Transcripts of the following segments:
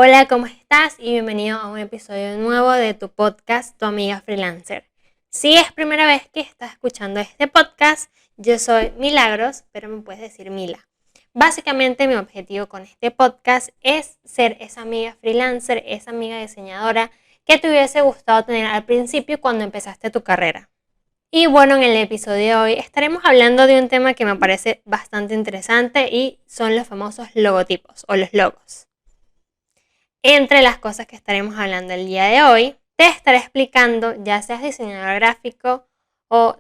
Hola, ¿cómo estás? Y bienvenido a un episodio nuevo de tu podcast, Tu Amiga Freelancer. Si es primera vez que estás escuchando este podcast, yo soy Milagros, pero me puedes decir Mila. Básicamente mi objetivo con este podcast es ser esa amiga freelancer, esa amiga diseñadora que te hubiese gustado tener al principio cuando empezaste tu carrera. Y bueno, en el episodio de hoy estaremos hablando de un tema que me parece bastante interesante y son los famosos logotipos o los logos. Entre las cosas que estaremos hablando el día de hoy, te estaré explicando, ya seas diseñador gráfico o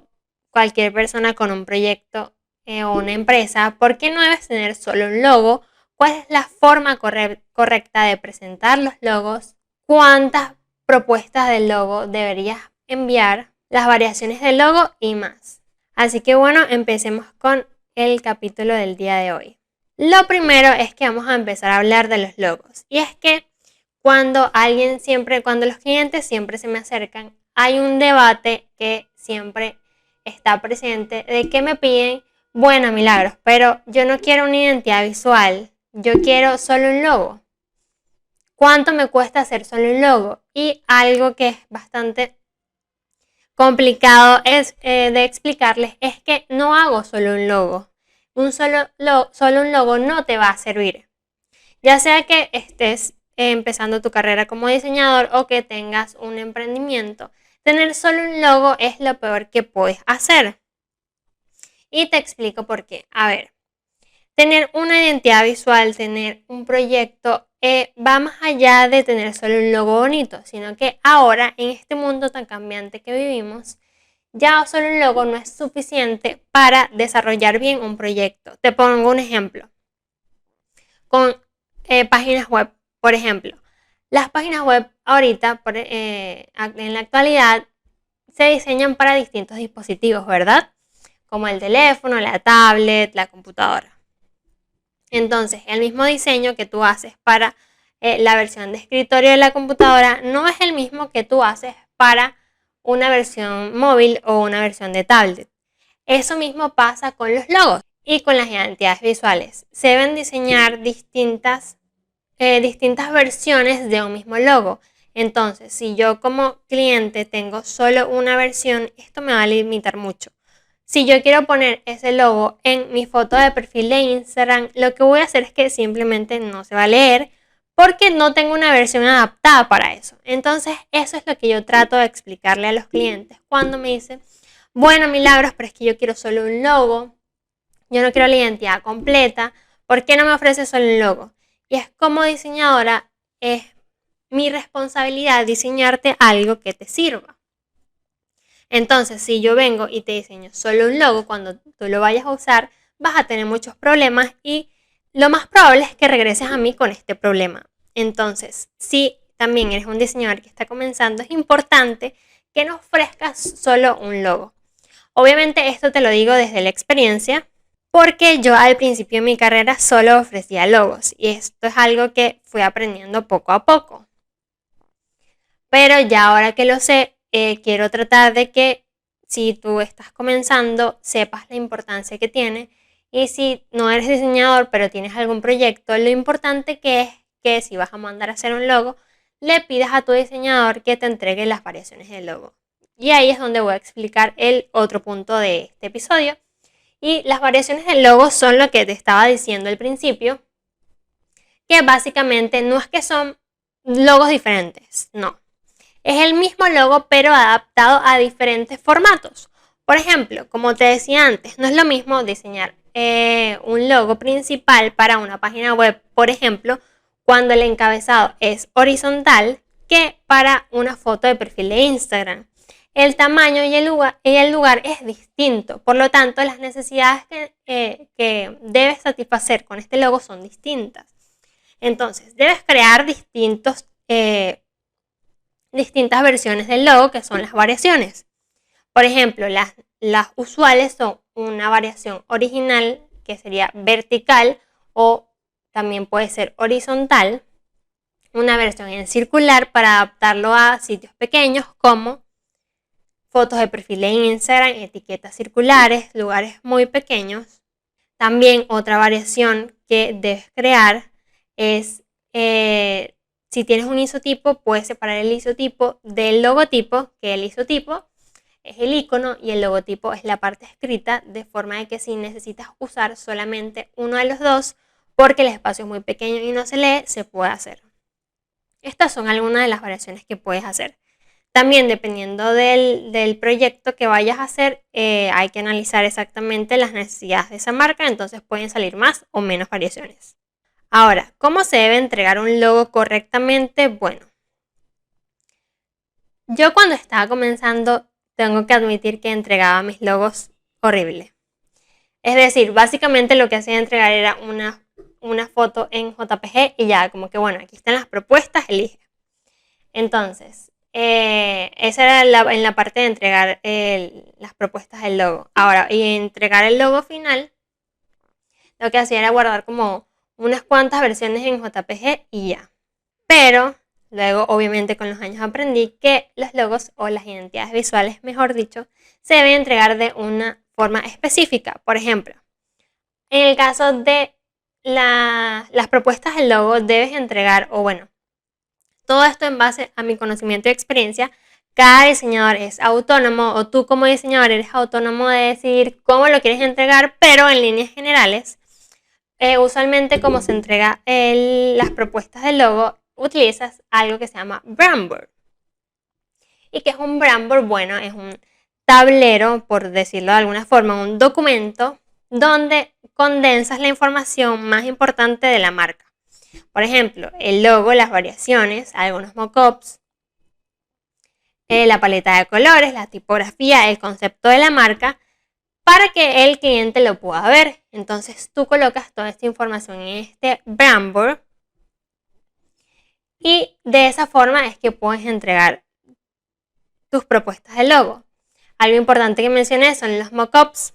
cualquier persona con un proyecto o una empresa, por qué no debes tener solo un logo, cuál es la forma correcta de presentar los logos, cuántas propuestas del logo deberías enviar, las variaciones del logo y más. Así que bueno, empecemos con el capítulo del día de hoy. Lo primero es que vamos a empezar a hablar de los logos. Y es que cuando los clientes siempre se me acercan, hay un debate que siempre está presente de que me piden, bueno, Milagros, pero yo no quiero una identidad visual, yo quiero solo un logo. ¿Cuánto me cuesta hacer solo un logo? Y algo que es bastante complicado de explicarles es que no hago solo un logo. Solo un logo no te va a servir. Ya sea que estés empezando tu carrera como diseñador o que tengas un emprendimiento, tener solo un logo es lo peor que puedes hacer. Y te explico por qué. A ver, tener una identidad visual, tener un proyecto, va más allá de tener solo un logo bonito, sino que ahora, en este mundo tan cambiante que vivimos, ya solo un logo no es suficiente para desarrollar bien un proyecto. Te pongo un ejemplo. Con páginas web, por ejemplo. Las páginas web ahorita, en la actualidad, se diseñan para distintos dispositivos, ¿verdad? Como el teléfono, la tablet, la computadora. Entonces, el mismo diseño que tú haces para la versión de escritorio de la computadora no es el mismo que tú haces para una versión móvil o una versión de tablet. Eso mismo pasa con los logos y con las identidades visuales. Se deben diseñar distintas versiones de un mismo logo. Entonces, si yo como cliente tengo solo una versión, esto me va a limitar mucho. Si yo quiero poner ese logo en mi foto de perfil de Instagram, lo que voy a hacer es que simplemente no se va a leer porque no tengo una versión adaptada para eso. Entonces, eso es lo que yo trato de explicarle a los clientes cuando me dicen, bueno, Milagros, pero es que yo quiero solo un logo, yo no quiero la identidad completa, ¿por qué no me ofreces solo un logo? Y es como diseñadora, es mi responsabilidad diseñarte algo que te sirva. Entonces, si yo vengo y te diseño solo un logo, cuando tú lo vayas a usar, vas a tener muchos problemas y lo más probable es que regreses a mí con este problema. Entonces, si también eres un diseñador que está comenzando, es importante que no ofrezcas solo un logo. Obviamente esto te lo digo desde la experiencia, porque yo al principio de mi carrera solo ofrecía logos y esto es algo que fui aprendiendo poco a poco. Pero ya ahora que lo sé, quiero tratar de que si tú estás comenzando, sepas la importancia que tiene. Y si no eres diseñador, pero tienes algún proyecto, lo importante que es que si vas a mandar a hacer un logo, le pidas a tu diseñador que te entregue las variaciones del logo. Y ahí es donde voy a explicar el otro punto de este episodio. Y las variaciones del logo son lo que te estaba diciendo al principio, que básicamente no es que son logos diferentes, no. Es el mismo logo pero adaptado a diferentes formatos. Por ejemplo, como te decía antes, no es lo mismo diseñar un logo principal para una página web, por ejemplo, cuando el encabezado es horizontal, que para una foto de perfil de Instagram. El tamaño y el lugar es distinto, por lo tanto las necesidades que debes satisfacer con este logo son distintas. Entonces, debes crear distintas versiones del logo que son las variaciones. Por ejemplo, las usuales son una variación original que sería vertical o también puede ser horizontal, una versión en circular para adaptarlo a sitios pequeños como fotos de perfil en Instagram, etiquetas circulares, lugares muy pequeños. También otra variación que debes crear es si tienes un isotipo, puedes separar el isotipo del logotipo, que el isotipo es el icono y el logotipo es la parte escrita, de forma de que si necesitas usar solamente uno de los dos, porque el espacio es muy pequeño y no se lee, se puede hacer. Estas son algunas de las variaciones que puedes hacer. También, dependiendo del proyecto que vayas a hacer, hay que analizar exactamente las necesidades de esa marca, entonces pueden salir más o menos variaciones. Ahora, ¿cómo se debe entregar un logo correctamente? Bueno, yo cuando estaba comenzando, tengo que admitir que entregaba mis logos horrible. Es decir, básicamente lo que hacía entregar era una foto en JPG y ya, como que bueno, aquí están las propuestas, elige. Entonces, esa era en la parte de entregar las propuestas del logo. Ahora, y entregar el logo final, lo que hacía era guardar como unas cuantas versiones en JPG y ya. Pero luego, obviamente, con los años aprendí que los logos o las identidades visuales, mejor dicho, se deben entregar de una forma específica. Por ejemplo, en el caso de las propuestas del logo, debes entregar, o bueno, todo esto en base a mi conocimiento y experiencia. Cada diseñador es autónomo, o tú como diseñador eres autónomo de decidir cómo lo quieres entregar, pero en líneas generales, usualmente como se entrega las propuestas del logo, utilizas algo que se llama Brandboard. ¿Y qué es un Brandboard? Bueno, es un tablero, por decirlo de alguna forma, un documento donde condensas la información más importante de la marca. Por ejemplo, el logo, las variaciones, algunos mockups, la paleta de colores, la tipografía, el concepto de la marca, para que el cliente lo pueda ver. Entonces tú colocas toda esta información en este Brandboard y de esa forma es que puedes entregar tus propuestas de logo. Algo importante que mencioné son los mockups.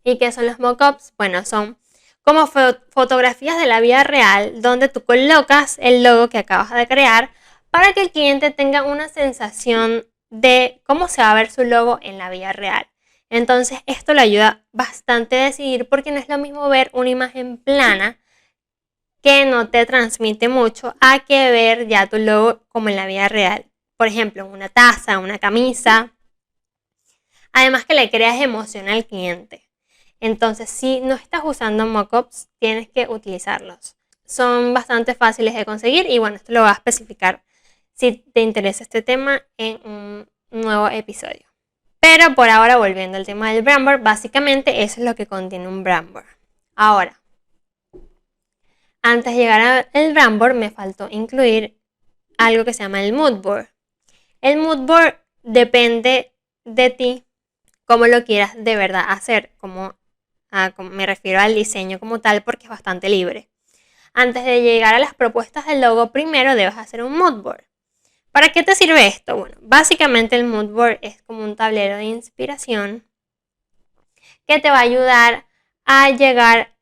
¿Y qué son los mockups? Bueno, son como fotografías de la vida real donde tú colocas el logo que acabas de crear para que el cliente tenga una sensación de cómo se va a ver su logo en la vida real. Entonces esto le ayuda bastante a decidir, porque no es lo mismo ver una imagen plana que no te transmite mucho a que ver ya tu logo como en la vida real. Por ejemplo, una taza, una camisa. Además que le creas emoción al cliente. Entonces, si no estás usando mockups, tienes que utilizarlos. Son bastante fáciles de conseguir y bueno, esto lo voy a especificar si te interesa este tema en un nuevo episodio. Pero por ahora, volviendo al tema del Brandboard, básicamente eso es lo que contiene un Brandboard. Ahora, antes de llegar al Brandboard me faltó incluir algo que se llama el Moodboard. El Moodboard depende de ti cómo lo quieras de verdad hacer, como me refiero al diseño como tal, porque es bastante libre. Antes de llegar a las propuestas del logo, primero debes hacer un moodboard. ¿Para qué te sirve esto? Bueno, básicamente el moodboard es como un tablero de inspiración que te va a ayudar a llegar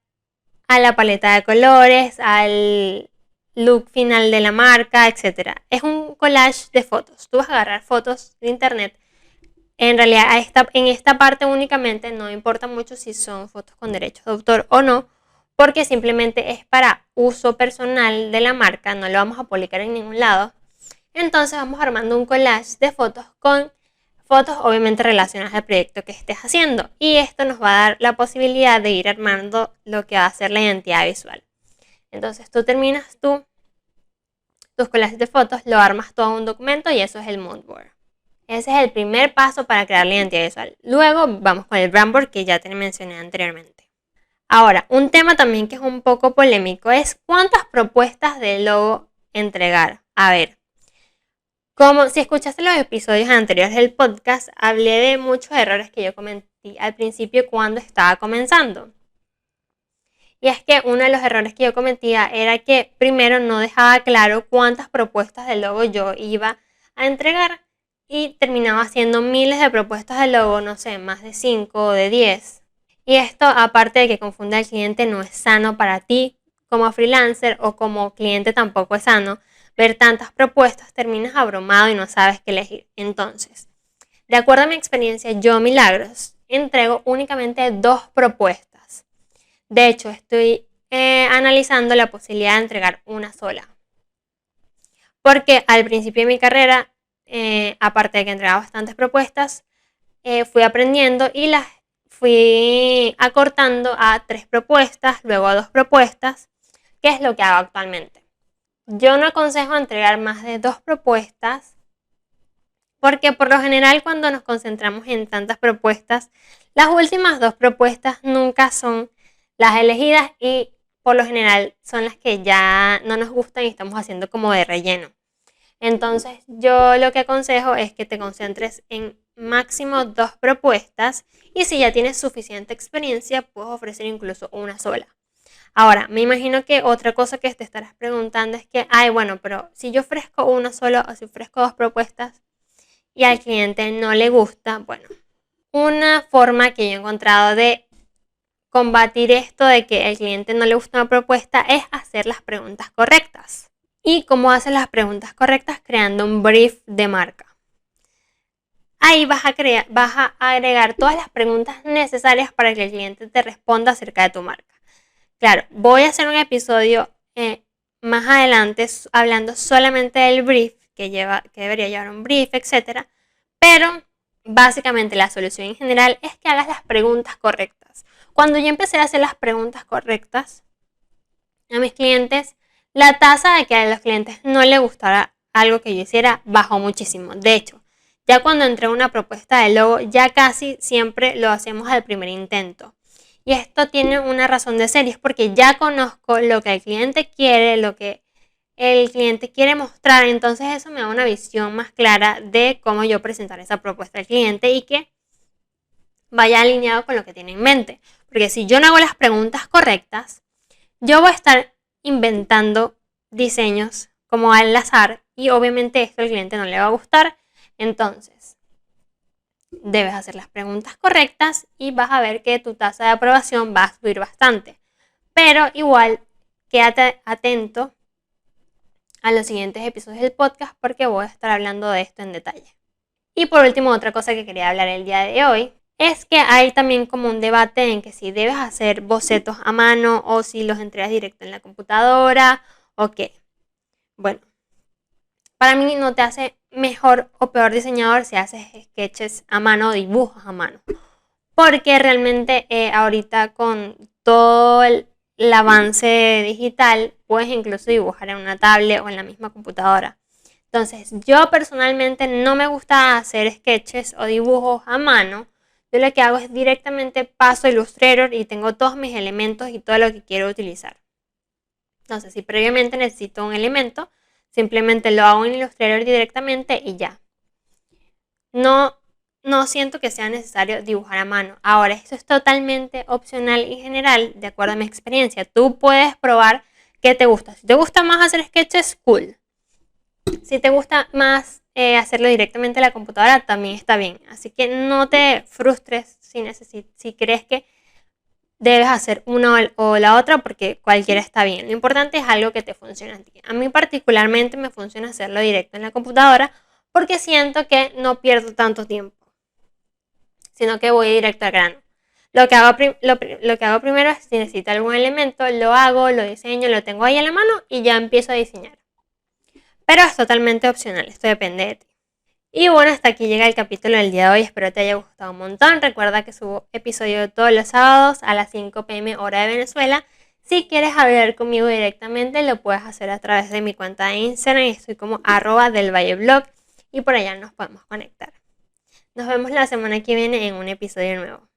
a la paleta de colores, al look final de la marca, etc. Es un collage de fotos. Tú vas a agarrar fotos de internet. En realidad, en esta parte únicamente no importa mucho si son fotos con derechos de autor o no, porque simplemente es para uso personal de la marca, no lo vamos a publicar en ningún lado. Entonces vamos armando un collage de fotos con fotos obviamente relacionadas al proyecto que estés haciendo, y esto nos va a dar la posibilidad de ir armando lo que va a ser la identidad visual. Entonces tú terminas tus collages de fotos, lo armas todo en un documento y eso es el moodboard. Ese es el primer paso para crear la identidad visual. Luego vamos con el Brandboard, que ya te mencioné anteriormente. Ahora, un tema también que es un poco polémico es cuántas propuestas de logo entregar. A ver, como si escuchaste los episodios anteriores del podcast, hablé de muchos errores que yo cometí al principio cuando estaba comenzando. Y es que uno de los errores que yo cometía era que primero no dejaba claro cuántas propuestas de logo yo iba a entregar. Y terminaba haciendo miles de propuestas de logo, no sé, más de 5 o de 10. Y esto, aparte de que confunde al cliente, no es sano para ti como freelancer, o como cliente tampoco es sano. Ver tantas propuestas, terminas abrumado y no sabes qué elegir. Entonces, de acuerdo a mi experiencia, yo, Milagros, entrego únicamente 2 propuestas. De hecho, estoy analizando la posibilidad de entregar una sola. porque al principio de mi carrera, aparte de que entregaba bastantes propuestas, fui aprendiendo y las fui acortando a 3 propuestas, luego a 2 propuestas, que es lo que hago actualmente. Yo no aconsejo entregar más de 2 propuestas, porque por lo general cuando nos concentramos en tantas propuestas, las últimas 2 propuestas nunca son las elegidas y por lo general son las que ya no nos gustan y estamos haciendo como de relleno. Entonces yo lo que aconsejo es que te concentres en máximo 2 propuestas y si ya tienes suficiente experiencia puedes ofrecer incluso una sola. Ahora, me imagino que otra cosa que te estarás preguntando es que, bueno, pero si yo ofrezco una sola o si ofrezco 2 propuestas y al cliente no le gusta, bueno, una forma que yo he encontrado de combatir esto de que el cliente no le gusta una propuesta es hacer las preguntas correctas. ¿Y cómo haces las preguntas correctas? Creando un brief de marca. Ahí vas a agregar todas las preguntas necesarias para que el cliente te responda acerca de tu marca. Claro, voy a hacer un episodio más adelante hablando solamente del brief, que debería llevar un brief, etc. Pero básicamente la solución en general es que hagas las preguntas correctas. Cuando yo empecé a hacer las preguntas correctas a mis clientes, la tasa de que a los clientes no les gustara algo que yo hiciera bajó muchísimo. De hecho, ya cuando entré una propuesta de logo, ya casi siempre lo hacemos al primer intento. Y esto tiene una razón de ser, y es porque ya conozco lo que el cliente quiere, lo que el cliente quiere mostrar, entonces eso me da una visión más clara de cómo yo presentar esa propuesta al cliente y que vaya alineado con lo que tiene en mente. Porque si yo no hago las preguntas correctas, yo voy a estar inventando diseños como al azar y obviamente esto al cliente no le va a gustar. Entonces, debes hacer las preguntas correctas y vas a ver que tu tasa de aprobación va a subir bastante. Pero igual, quédate atento a los siguientes episodios del podcast porque voy a estar hablando de esto en detalle. Y por último, otra cosa que quería hablar el día de hoy es que hay también como un debate en que si debes hacer bocetos a mano o si los entregas directo en la computadora o qué. Bueno, para mí no te hace mejor o peor diseñador si haces sketches a mano o dibujos a mano. Porque realmente ahorita con todo el avance digital puedes incluso dibujar en una tablet o en la misma computadora. Entonces yo personalmente no me gusta hacer sketches o dibujos a mano. Yo lo que hago es directamente paso a Illustrator y tengo todos mis elementos y todo lo que quiero utilizar. Entonces si previamente necesito un elemento, simplemente lo hago en Illustrator directamente y ya. No siento que sea necesario dibujar a mano. Ahora, esto es totalmente opcional y general, de acuerdo a mi experiencia. Tú puedes probar qué te gusta. Si te gusta más hacer sketches, cool. Si te gusta más hacerlo directamente en la computadora, también está bien. Así que no te frustres si crees que debes hacer una o la otra porque cualquiera está bien. Lo importante es algo que te funcione a ti. A mí particularmente me funciona hacerlo directo en la computadora porque siento que no pierdo tanto tiempo, sino que voy directo al grano. Lo que hago primero es, si necesito algún elemento, lo hago, lo diseño, lo tengo ahí a la mano y ya empiezo a diseñar. Pero es totalmente opcional, esto depende de ti. Y bueno, hasta aquí llega el capítulo del día de hoy, espero te haya gustado un montón. Recuerda que subo episodio todos los sábados a las 5 p.m. hora de Venezuela. Si quieres hablar conmigo directamente, lo puedes hacer a través de mi cuenta de Instagram, estoy como @delvalleblog y por allá nos podemos conectar. Nos vemos la semana que viene en un episodio nuevo.